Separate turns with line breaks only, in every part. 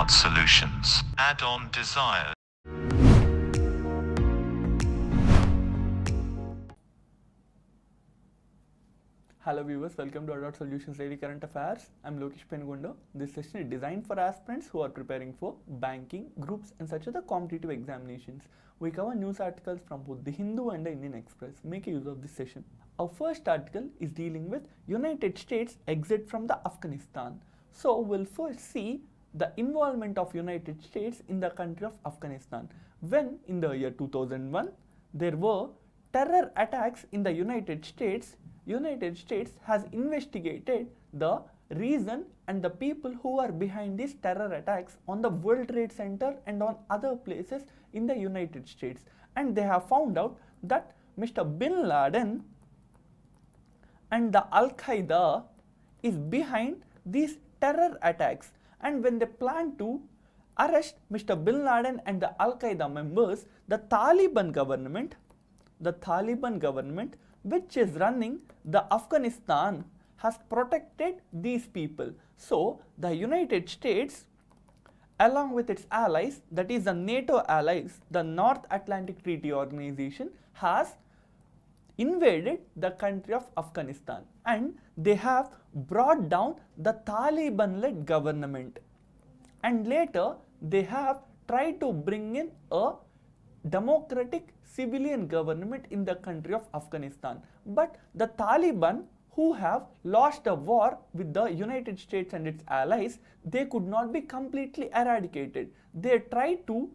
Smart Solutions. Add-on desired.
Hello viewers, welcome to Addod Solutions Daily Current Affairs. I'm Lokesh Pengundo. This session is designed for aspirants who are preparing for banking, groups and such other competitive examinations. We cover news articles from both the Hindu and the Indian Express. Make use of this session. Our first article is dealing with United States exit from the Afghanistan. So we'll first see the involvement of United States in the country of Afghanistan. When in the year 2001 there were terror attacks in the United States has investigated the reason and the people who are behind these terror attacks on the World Trade Center and on other places in the United States. And they have found out that Mr. Bin Laden and the Al-Qaeda is behind these terror attacks. And when they plan to arrest Mr. Bin Laden and the Al-Qaeda members, the Taliban government, which is running the Afghanistan, has protected these people. So the United States, along with its allies, that is the NATO allies, the North Atlantic Treaty Organization, has invaded the country of Afghanistan and they have brought down the Taliban-led government. And later they have tried to bring in a democratic civilian government in the country of Afghanistan. But the Taliban, who have lost a war with the United States and its allies, they could not be completely eradicated. They try to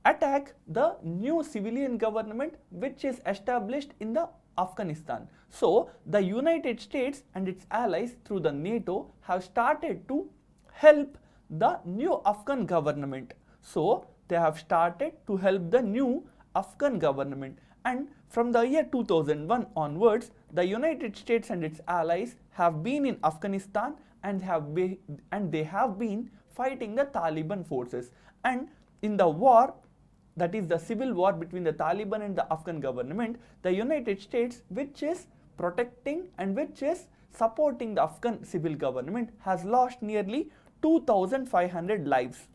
attack the new civilian government which is established in the Afghanistan. So the United States and its allies through the NATO have started to help the new Afghan government. So they have started to help the new Afghan government, and from the year 2001 onwards, the United States and its allies have been in Afghanistan and they have been fighting the Taliban forces. And in the war, that is the civil war between the Taliban and the Afghan government, the United States, which is protecting and which is supporting the Afghan civil government, has lost nearly 2,500 lives.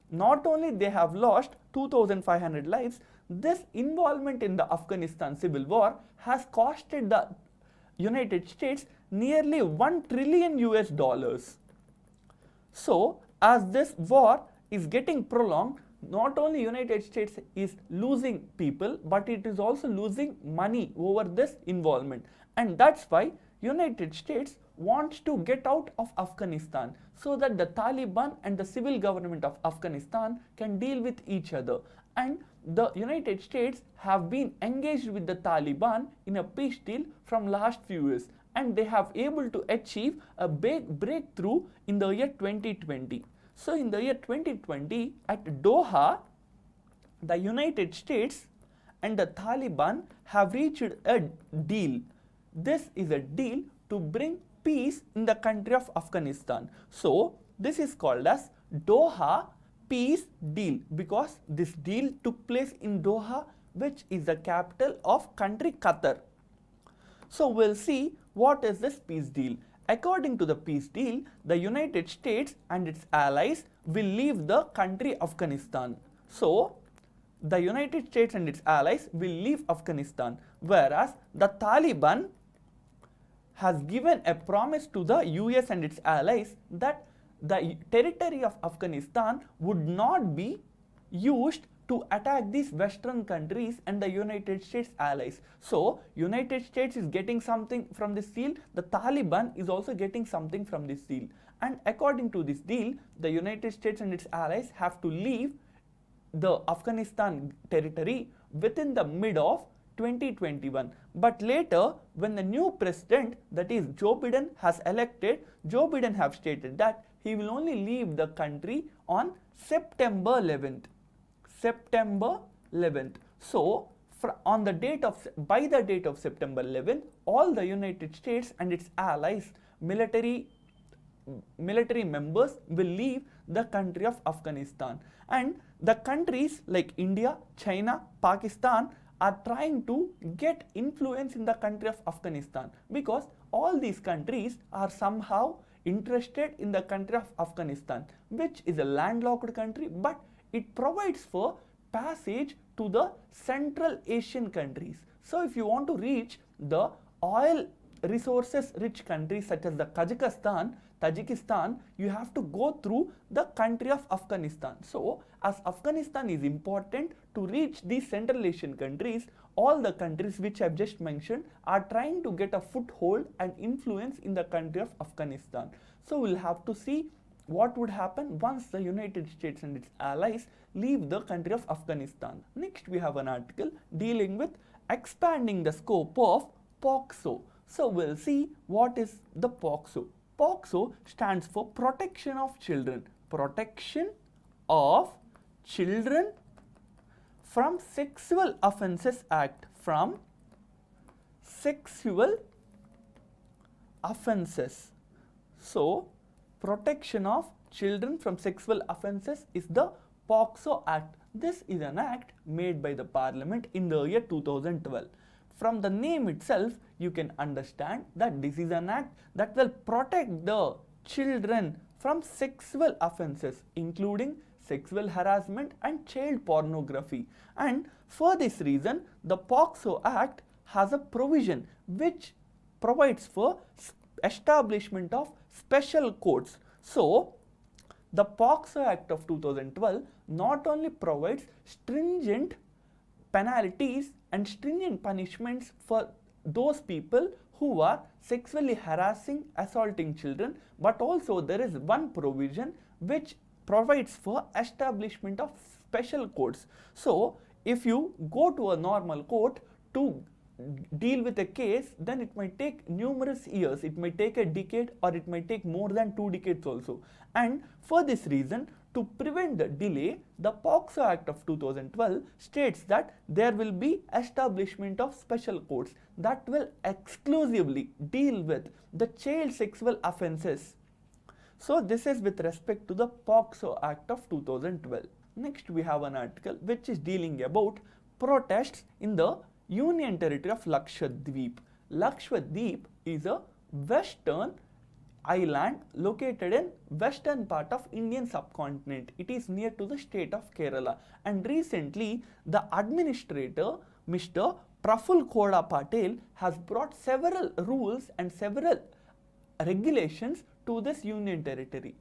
Not only they have lost 2,500 lives, this involvement in the Afghanistan civil war has costed the United States nearly $1 trillion US. So as this war is getting prolonged, not only United States is losing people, but it is also losing money over this involvement. And that's why United States wants to get out of Afghanistan so that the Taliban and the civil government of Afghanistan can deal with each other. And the United States have been engaged with the Taliban in a peace deal from last few years, and they have able to achieve a big breakthrough in the year 2020. So in the year 2020 at Doha, the United States and the Taliban have reached a deal. This is a deal to bring peace in the country of Afghanistan. So this is called as Doha Peace Deal because this deal took place in Doha, which is the capital of country Qatar. So we'll see what is this peace deal. According to the peace deal, the United States and its allies will leave the country Afghanistan. So the United States and its allies will leave Afghanistan, whereas the Taliban has given a promise to the US and its allies that the territory of Afghanistan would not be used to attack these Western countries and the United States allies. So United States is getting something from this deal, the Taliban is also getting something from this deal. And according to this deal, the United States and its allies have to leave the Afghanistan territory within the mid of 2021. But later, when the new president, that is Joe Biden, has elected, Joe Biden have stated that he will only leave the country on September 11th. September 11th. So on the date of by the date of September 11th, all the United States and its allies, military members will leave the country of Afghanistan. And the countries like India, China, Pakistan are trying to get influence in the country of Afghanistan because all these countries are somehow interested in the country of Afghanistan, which is a landlocked country, but it provides for passage to the Central Asian countries. So if you want to reach the oil resources rich countries such as the Tajikistan, you have to go through the country of Afghanistan. So as Afghanistan is important to reach these Central Asian countries, all the countries which I have just mentioned are trying to get a foothold and influence in the country of Afghanistan. So we'll have to see what would happen once the United States and its allies leave the country of Afghanistan. Next we have an article dealing with expanding the scope of POCSO. So we'll see what is the POCSO. POCSO stands for Protection of Children. Protection of Children from Sexual Offences Act. From Sexual Offences. So protection of children from sexual offences is the POCSO Act. This is an act made by the Parliament in the year 2012. From the name itself, you can understand that this is an act that will protect the children from sexual offences, including sexual harassment and child pornography. And for this reason, the POCSO Act has a provision which provides for establishment of special courts. So the POCSO Act of 2012 not only provides stringent penalties and stringent punishments for those people who are sexually harassing, assaulting children, but also there is one provision which provides for establishment of special courts. So if you go to a normal court to deal with a case, then it might take numerous years. It might take a decade, or it might take more than 2 decades also. And for this reason, to prevent the delay, the POCSO Act of 2012 states that there will be establishment of special courts that will exclusively deal with the child sexual offences. So this is with respect to the POCSO Act of 2012. Next we have an article which is dealing about protests in the Union Territory of Lakshwadeep. Lakshwadeep is a western island located in western part of Indian subcontinent. It is near to the state of Kerala, and recently the administrator Mr. Praful Khoda Patel has brought several rules and several regulations to this union territory.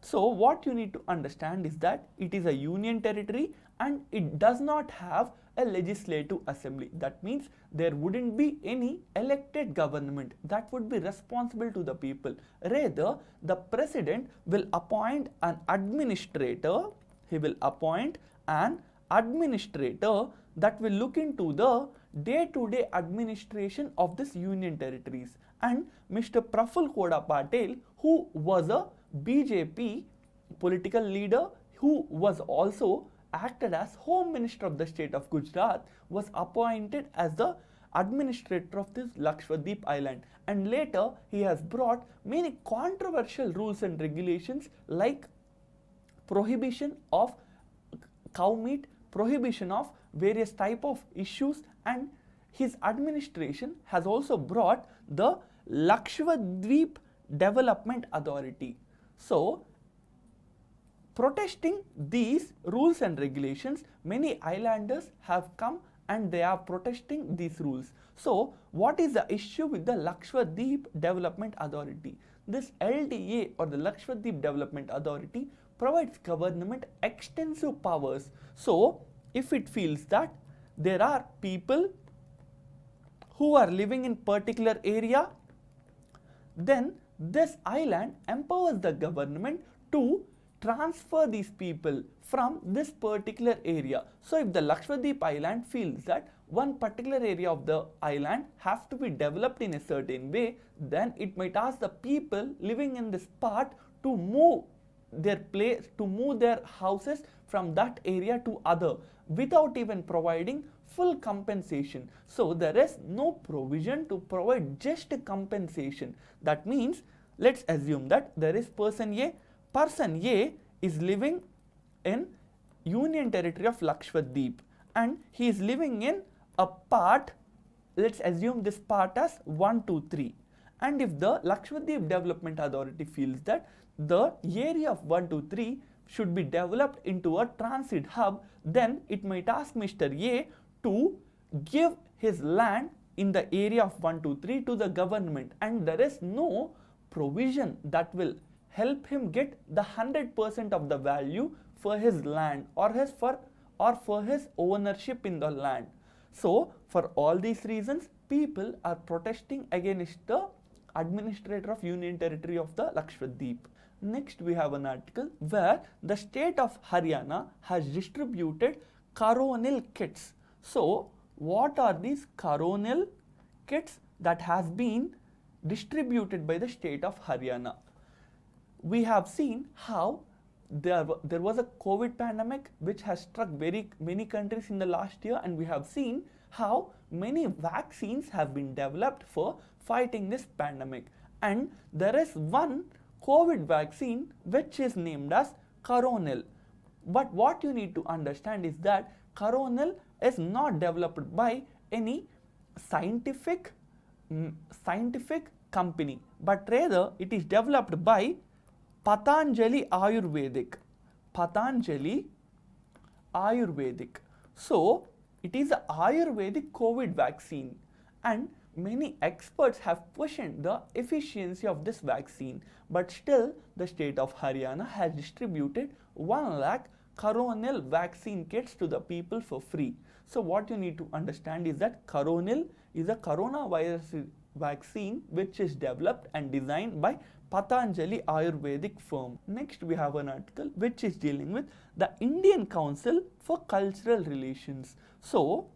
So what you need to understand is that it is a union territory and it does not have a legislative assembly. That means there wouldn't be any elected government that would be responsible to the people. Rather, the president will appoint an administrator. He will appoint an administrator that will look into the day-to-day administration of this union territories. And Mr. Praful Khoda Patel, who was a BJP political leader, who was also acted as Home Minister of the state of Gujarat, was appointed as the administrator of this Lakshwadeep Island. And later he has brought many controversial rules and regulations like prohibition of cow meat, prohibition of various type of issues, and his administration has also brought the Lakshwadeep Development Authority. So protesting these rules and regulations, many islanders have come and they are protesting these rules. So what is the issue with the Lakshwadeep Development Authority? This LDA, or the Lakshwadeep Development Authority, provides government extensive powers. So if it feels that there are people who are living in particular area, then this island empowers the government to transfer these people from this particular area. So if the Lakshwadeep Island feels that one particular area of the island has to be developed in a certain way, then it might ask the people living in this part to move their place, to move their houses from that area to other without even providing full compensation. So there is no provision to provide just compensation. That means, let's assume that there is person A. Person A is living in Union Territory of Lakshwadeep and he is living in a part, let's assume this part as 1, 2, 3, And if the Lakshwadeep Development Authority feels that the area of 1, 2, 3 should be developed into a transit hub, then it might ask Mr. A to give his land in the area of 1, 2, 3 to the government, and there is no provision that will help him get the 100% of the value for his land or for his ownership in the land. So for all these reasons, people are protesting against the administrator of Union Territory of the Lakshwadeep. Next we have an article where the state of Haryana has distributed coronal kits. So what are these coronal kits that has been distributed by the state of Haryana? We have seen how there was a COVID pandemic which has struck very many countries in the last year, and we have seen how many vaccines have been developed for fighting this pandemic. And there is one COVID vaccine which is named as Coronal. But what you need to understand is that Coronal is not developed by any scientific company, but rather it is developed by Patanjali Ayurvedic. So it is an Ayurvedic COVID vaccine, and many experts have questioned the efficiency of this vaccine, but still the state of Haryana has distributed 1 lakh Coronal vaccine kits to the people for free. So what you need to understand is that Coronal is a coronavirus vaccine which is developed and designed by Patanjali Ayurvedic firm. Next we have an article which is dealing with the Indian Council for Cultural Relations. So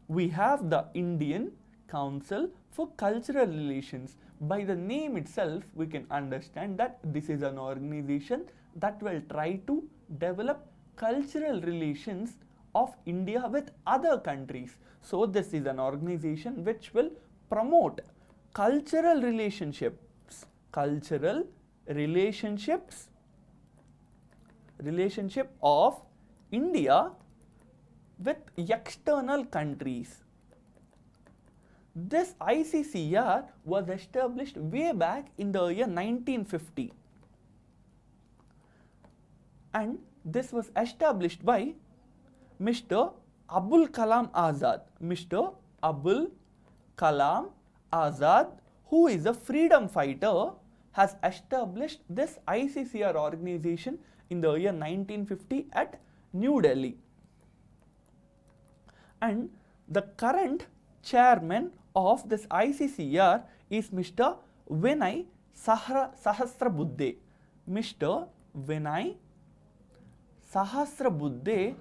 we have the Indian Council for Cultural Relations. By the name itself, we can understand that this is an organization that will try to develop cultural relations of India with other countries. So this is an organization which will promote cultural relationships of India with external countries. This ICCR was established way back in the year 1950, and this was established by Mr. Abul Kalam Azad. Mr. Abul Kalam Azad, who is a freedom fighter, has established this ICCR organization in the year 1950 at New Delhi. And the current chairman of this ICCR is Mr. Vinay Sahasrabuddhe. Mr. Vinay Sahasrabuddhe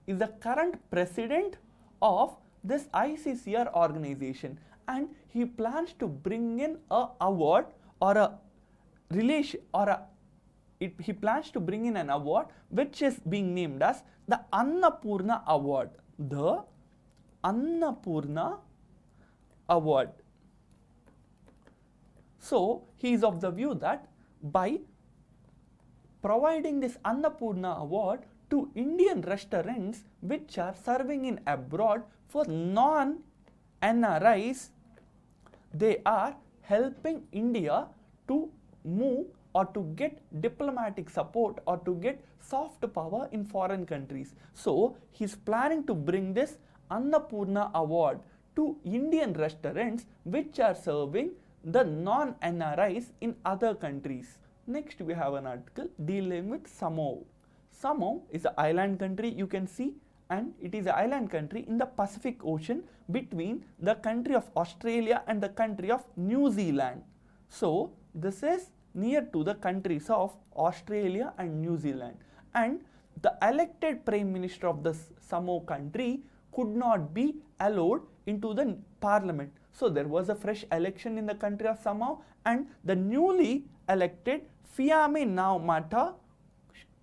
is the current president of this ICCR organization, and he plans to bring in a award or a relation he plans to bring in an award which is being named as the Annapurna Award. The Annapurna Award. So he is of the view that by providing this Annapurna Award to Indian restaurants which are serving in abroad for non-NRIs, they are helping India to move or to get diplomatic support or to get soft power in foreign countries. So he is planning to bring this Annapurna Award to Indian restaurants which are serving the non-NRIs in other countries. Next we have an article dealing with Samoa. Samoa is an island country, you can see, and it is an island country in the Pacific Ocean between the country of Australia and the country of New Zealand. So this is near to the countries of Australia and New Zealand, and the elected Prime Minister of the Samoa country could not be allowed into the parliament. So there was a fresh election in the country of Samoa, and the newly elected Fiame Naumata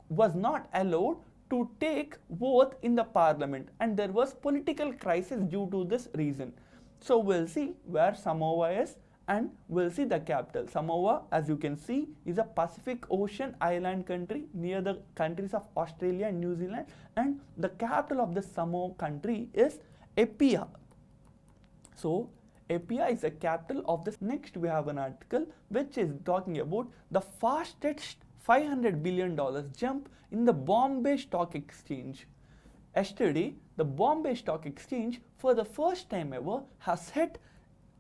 was not allowed to take vote in the parliament, and there was political crisis due to this reason. So we'll see where Samoa is, and we'll see the capital. Samoa, as you can see, is a Pacific Ocean island country near the countries of Australia and New Zealand, and the capital of the Samoa country is Apia. So Apia is the capital of this. Next we have an article which is talking about the fastest $500 billion jump in the Bombay Stock Exchange. Yesterday, the Bombay Stock Exchange for the first time ever has hit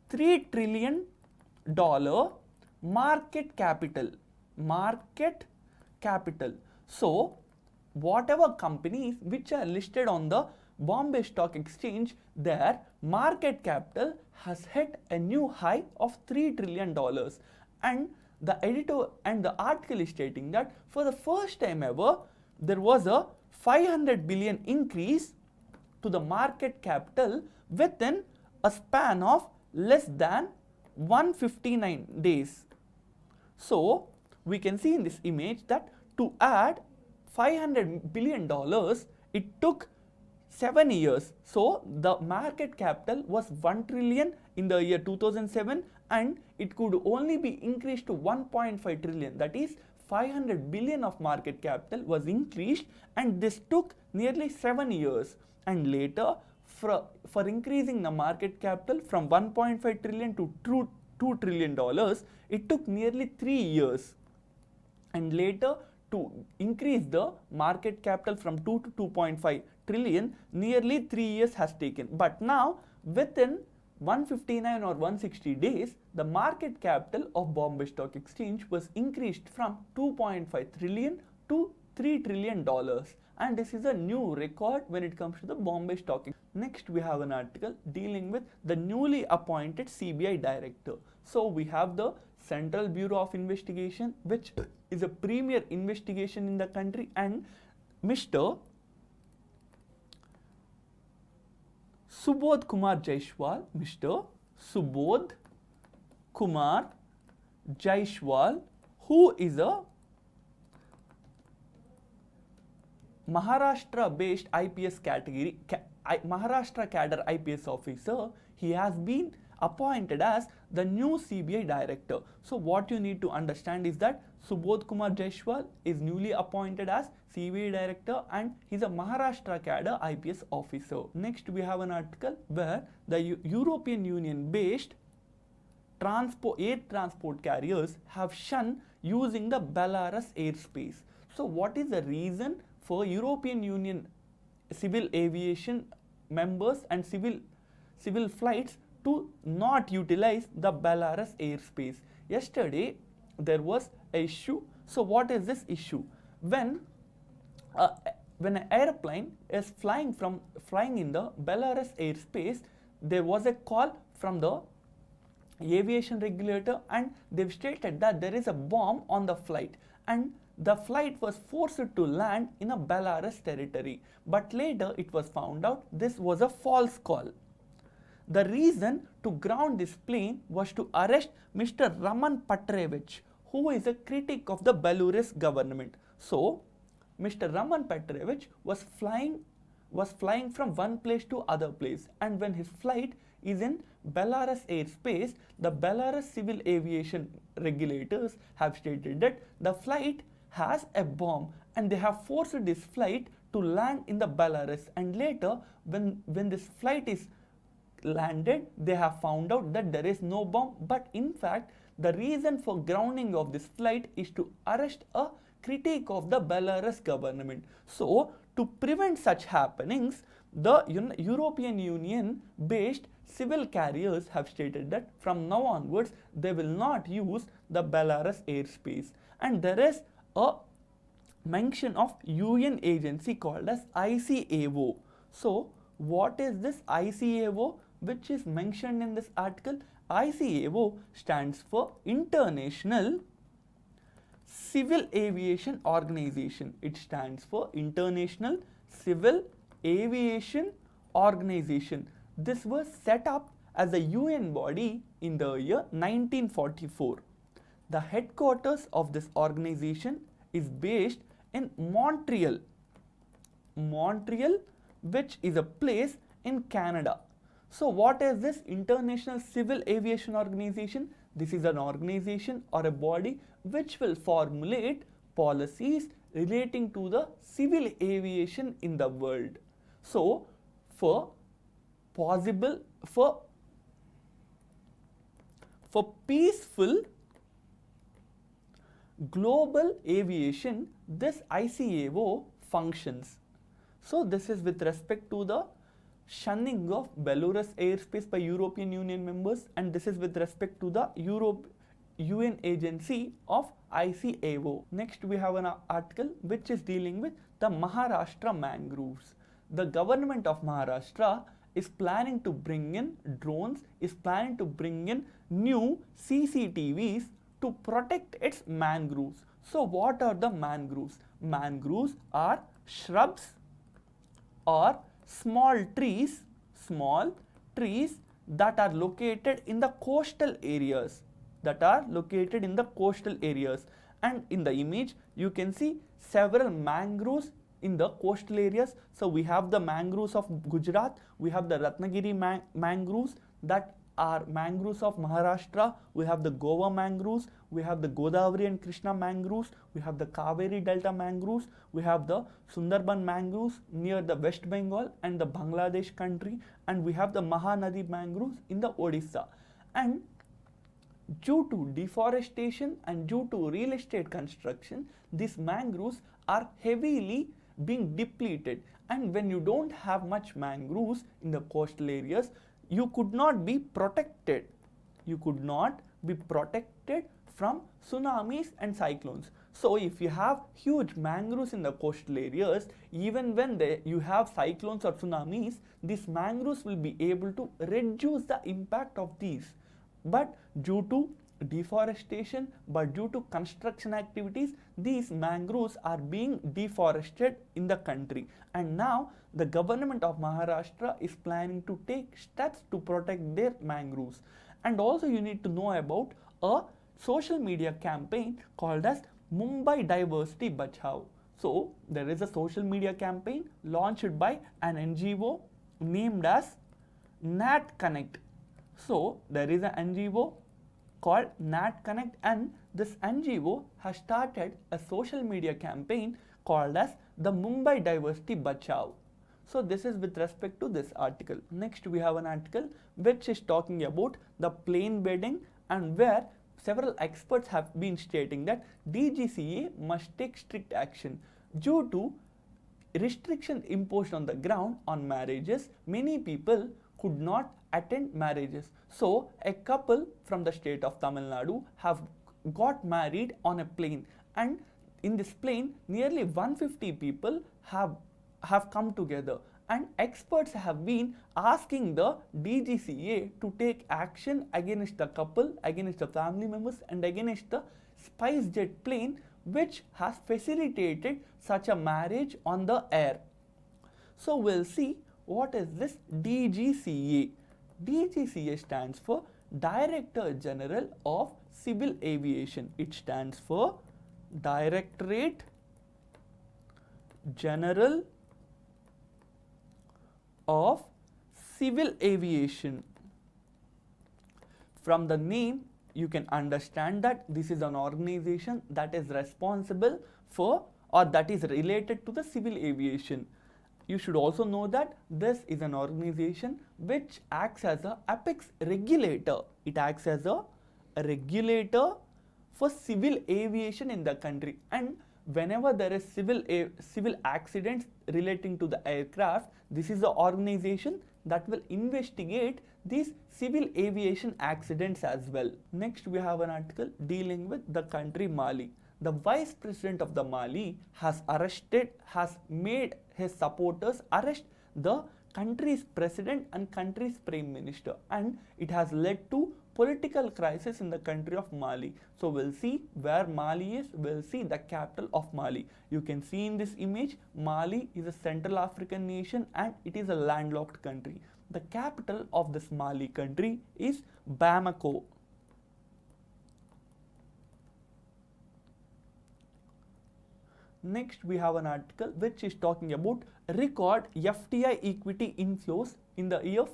$3 trillion market capital. So, whatever companies which are listed on the Bombay Stock Exchange, their market capital has hit a new high of $3 trillion. And the editor and the article is stating that for the first time ever, there was a 500 billion increase to the market capital within a span of less than 159 days. So, we can see in this image that to add $500 billion, it took 7 years. So, the market capital was 1 trillion in the year 2007 and it could only be increased to 1.5 trillion. That is 500 billion of market capital was increased, and this took nearly 7 years. And later, for increasing the market capital from 1.5 trillion to $2 trillion, it took nearly 3 years. And later, to increase the market capital from 2 to 2.5 trillion, nearly 3 years has taken. But now, within 159 or 160 days, the market capital of Bombay Stock Exchange was increased from 2.5 trillion to $3 trillion. And this is a new record when it comes to the Bombay Stock Exchange. Next, we have an article dealing with the newly appointed CBI Director. So, we have the Central Bureau of Investigation, which is a premier investigation in the country, and Mr. Subodh Kumar Jaiswal, Mr. Subodh Kumar Jaiswal, who is a Maharashtra-based IPS category, Maharashtra cadre IPS officer. He has been appointed as the new CBI Director. So what you need to understand is that Subodh Kumar Jaiswal is newly appointed as CBI Director and he's a Maharashtra cadre IPS officer. Next we have an article where the European Union based air transport carriers have shunned using the Belarus airspace. So what is the reason for European Union civil aviation members and civil flights to not utilize the Belarus airspace? Yesterday there was an issue. So what is this issue? When an airplane is flying in the Belarus airspace, there was a call from the aviation regulator and they've stated that there is a bomb on the flight, and the flight was forced to land in a Belarus territory. But later it was found out this was a false call. The reason to ground this plane was to arrest Mr. Raman Petrevich, who is a critic of the Belarus government. So, Mr. Raman Petrevich was flying from one place to other place, and when his flight is in Belarus airspace, the Belarus civil aviation regulators have stated that the flight has a bomb and they have forced this flight to land in the Belarus, and later when this flight is landed, they have found out that there is no bomb, but in fact the reason for grounding of this flight is to arrest a critic of the Belarus government. So to prevent such happenings, the European Union based civil carriers have stated that from now onwards they will not use the Belarus airspace. And there is a mention of UN agency called as ICAO. So what is this ICAO which is mentioned in this article? ICAO stands for International Civil Aviation Organization. It stands for International Civil Aviation Organization. This was set up as a UN body in the year 1944. The headquarters of this organization is based in Montreal, which is a place in Canada. So what is this International Civil Aviation Organization? This is an organization or a body which will formulate policies relating to the civil aviation in the world. So for for peaceful global aviation, this ICAO functions. So this is with respect to the shunning of Belarus airspace by European Union members, and this is with respect to the UN agency of ICAO. Next we have an article which is dealing with the Maharashtra mangroves. The government of Maharashtra is planning to bring in drones, is planning to bring in new CCTVs to protect its mangroves. So what are the mangroves? Mangroves are shrubs or small trees that are located in the coastal areas, and in the image you can see several mangroves in the coastal areas. So we have the mangroves of Gujarat, we have the Ratnagiri mangroves that are mangroves of Maharashtra, we have the Goa mangroves, we have the Godavari and Krishna mangroves, we have the Kaveri Delta mangroves, we have the Sundarban mangroves near the West Bengal and the Bangladesh country, and we have the Mahanadi mangroves in the Odisha. And due to deforestation and due to real estate construction, these mangroves are heavily being depleted, and when you don't have much mangroves in the coastal areas, you could not be protected. You could not be protected from tsunamis and cyclones. So if you have huge mangroves in the coastal areas, even when you have cyclones or tsunamis, these mangroves will be able to reduce the impact of these. But due to deforestation, but due to construction activities, these mangroves are being deforested in the country, and now the government of Maharashtra is planning to take steps to protect their mangroves. And also you need to know about a social media campaign called as Mumbai Diversity Bachao. So there is a social media campaign launched by an NGO named as Nat Connect. So there is an NGO called Nat Connect, and this NGO has started a social media campaign called as the Mumbai Diversity Bachao. So this is with respect to this article. Next we have an article which is talking about the plane bedding, and where several experts have been stating that DGCA must take strict action due to restriction imposed on the ground on marriages. Many people could not attend marriages. So a couple from the state of Tamil Nadu have got married on a plane, and in this plane nearly 150 people have come together, and experts have been asking the DGCA to take action against the couple, against the family members, and against the SpiceJet plane which has facilitated such a marriage on the air. So we'll see what is this DGCA. DGCA stands for Director General of Civil Aviation. It stands for Directorate General of Civil Aviation. From the name, you can understand that this is an organization that is responsible for, or that is related to, the civil aviation. You should also know that this is an organization which acts as a apex regulator. It acts as a regulator for civil aviation in the country, and whenever there is civil accidents relating to the aircraft, this is the organization that will investigate these civil aviation accidents as well. Next we have an article dealing with the country Mali. The vice president of the Mali has made his supporters arrest the country's president and country's prime minister, and it has led to political crisis in the country of Mali. So we'll see where Mali is, we'll see the capital of Mali. You can see in this image, Mali is a Central African nation and it is a landlocked country. The capital of this Mali country is Bamako. Next we have an article which is talking about record FDI equity inflows in the year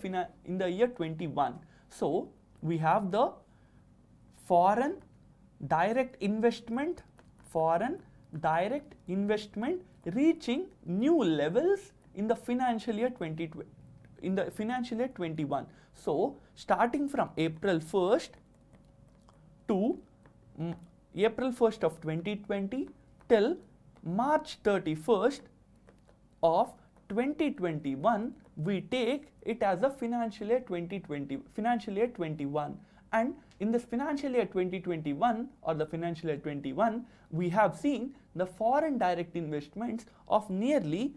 21. So we have the foreign direct investment reaching new levels in the financial year 21. So starting from April 1st to April 1st of 2020 till March 31st of 2021, we take it as a financial year 21. And in this financial year 2021 or the financial year 21, we have seen the foreign direct investments of nearly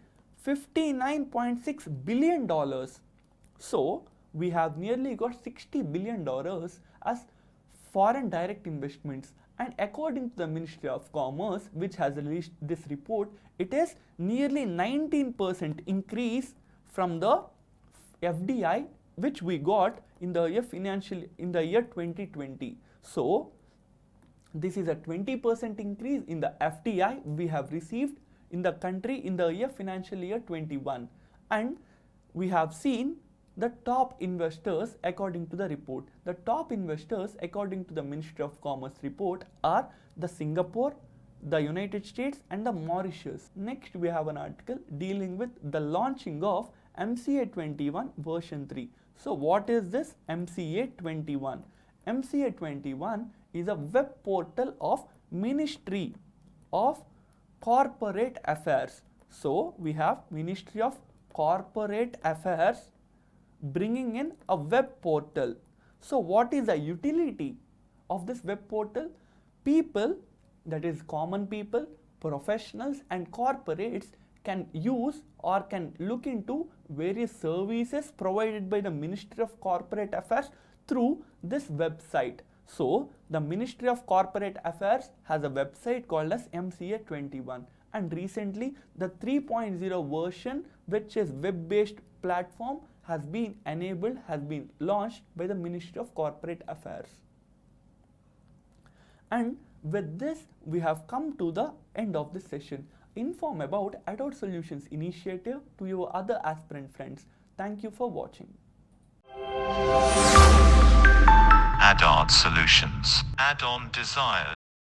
$59.6 billion. So we have nearly got $60 billion as foreign direct investments, and according to the Ministry of Commerce, which has released this report, it is nearly 19% increase from the FDI which we got in the year 2020. So this is a 20% increase in the FDI we have received in the country in the year financial year 21. And we have seen the top investors according to the report. The top investors according to the Ministry of Commerce report are the Singapore, the United States and the Mauritius. Next we have an article dealing with the launching of MCA 21 version 3. So what is this MCA 21? MCA 21 is a web portal of Ministry of Corporate Affairs. So we have Ministry of Corporate Affairs bringing in a web portal. So what is the utility of this web portal? People, that is common people, professionals and corporates can use or can look into various services provided by the Ministry of Corporate Affairs through this website. So the Ministry of Corporate Affairs has a website called as MCA 21, and recently the 3.0 version, which is web-based platform, has been enabled, has been launched by the Ministry of Corporate Affairs. And with this, we have come to the end of this session. Inform about Addod Solutions initiative to your other aspirant friends. Thank you for watching.
Addod Solutions. Add-on desired.